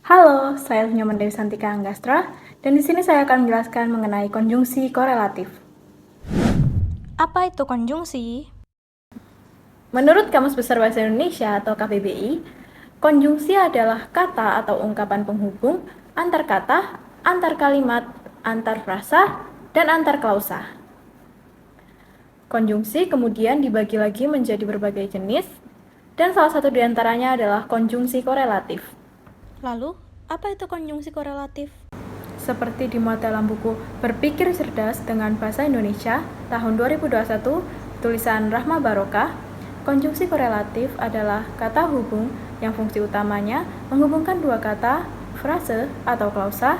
Halo, saya Nyoman Dewi Santika Anggastra, dan di sini saya akan menjelaskan mengenai konjungsi korelatif. Apa itu konjungsi? Menurut Kamus Besar Bahasa Indonesia atau KBBI, konjungsi adalah kata atau ungkapan penghubung antar kata, antar kalimat, antar frasa, dan antar klausa. Konjungsi kemudian dibagi lagi menjadi berbagai jenis, dan salah satu di antaranya adalah konjungsi korelatif. Lalu, apa itu konjungsi korelatif? Seperti dimuat dalam buku Berpikir Cerdas dengan Bahasa Indonesia tahun 2021, tulisan Rahma Barokah, konjungsi korelatif adalah kata hubung yang fungsi utamanya menghubungkan dua kata, frase, atau klausa,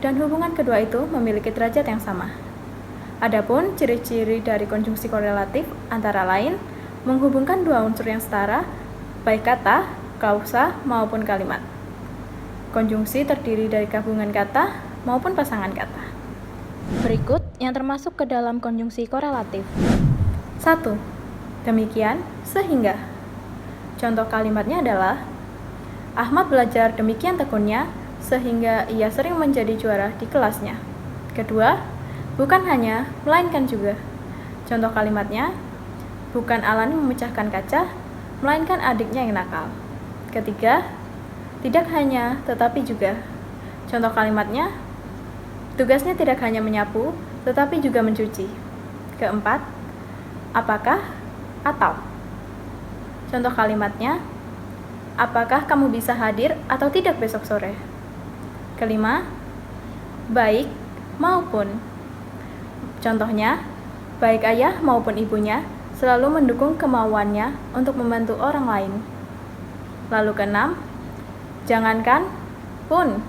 dan hubungan kedua itu memiliki derajat yang sama. Adapun ciri-ciri dari konjungsi korelatif antara lain menghubungkan dua unsur yang setara, baik kata, klausa, maupun kalimat. Konjungsi terdiri dari gabungan kata maupun pasangan kata. Berikut yang termasuk ke dalam konjungsi korelatif. 1. Demikian, sehingga. Contoh kalimatnya adalah Ahmad belajar demikian tekunnya sehingga ia sering menjadi juara di kelasnya. Kedua, bukan hanya, melainkan juga. Contoh kalimatnya, bukan Alan yang memecahkan kaca, melainkan adiknya yang nakal. Ketiga, tidak hanya, tetapi juga. Contoh kalimatnya, tugasnya tidak hanya menyapu, tetapi juga mencuci. Keempat, apakah atau. Contoh kalimatnya, apakah kamu bisa hadir atau tidak besok sore? Kelima, baik maupun. Contohnya, baik ayah maupun ibunya selalu mendukung kemauannya untuk membantu orang lain. Lalu keenam, jangankan pun.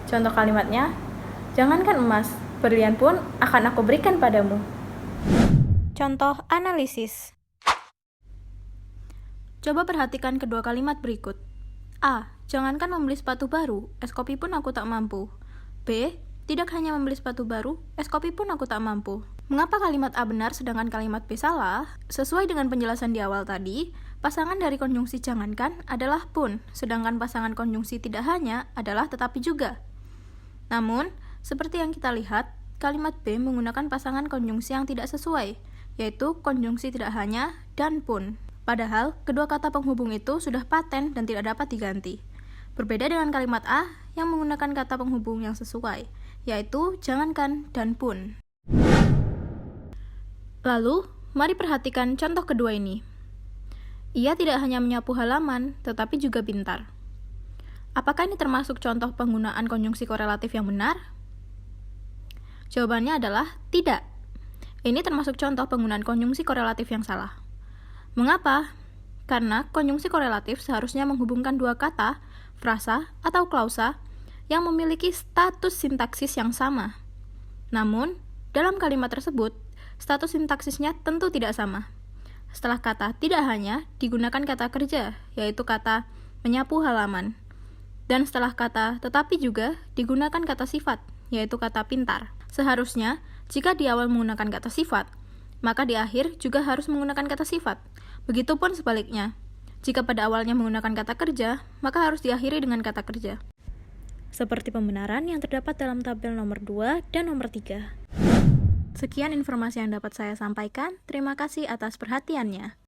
Contoh kalimatnya, jangankan emas, berlian pun akan aku berikan padamu. Contoh analisis. Coba perhatikan kedua kalimat berikut. A. Jangankan membeli sepatu baru, es kopi pun aku tak mampu. B. Tidak hanya membeli sepatu baru, es kopi pun aku tak mampu. Mengapa kalimat A benar sedangkan kalimat B salah? Sesuai dengan penjelasan di awal tadi, pasangan dari konjungsi jangankan adalah pun, sedangkan pasangan konjungsi tidak hanya adalah tetapi juga. Namun, seperti yang kita lihat, kalimat B menggunakan pasangan konjungsi yang tidak sesuai, yaitu konjungsi tidak hanya dan pun. Padahal, kedua kata penghubung itu sudah paten dan tidak dapat diganti. Berbeda dengan kalimat A yang menggunakan kata penghubung yang sesuai, yaitu jangankan dan pun. Lalu, mari perhatikan contoh kedua ini. Ia tidak hanya menyapu halaman, tetapi juga pintar. Apakah ini termasuk contoh penggunaan konjungsi korelatif yang benar? Jawabannya adalah tidak. Ini termasuk contoh penggunaan konjungsi korelatif yang salah. Mengapa? Karena konjungsi korelatif seharusnya menghubungkan dua kata, frasa, atau klausa yang memiliki status sintaksis yang sama. Namun, dalam kalimat tersebut, status sintaksisnya tentu tidak sama. Setelah kata tidak hanya, digunakan kata kerja, yaitu kata menyapu halaman. Dan setelah kata tetapi juga, digunakan kata sifat, yaitu kata pintar. Seharusnya, jika di awal menggunakan kata sifat, maka di akhir juga harus menggunakan kata sifat. Begitupun sebaliknya. Jika pada awalnya menggunakan kata kerja, maka harus diakhiri dengan kata kerja. Seperti pembenaran yang terdapat dalam tabel nomor 2 dan nomor 3. Sekian informasi yang dapat saya sampaikan. Terima kasih atas perhatiannya.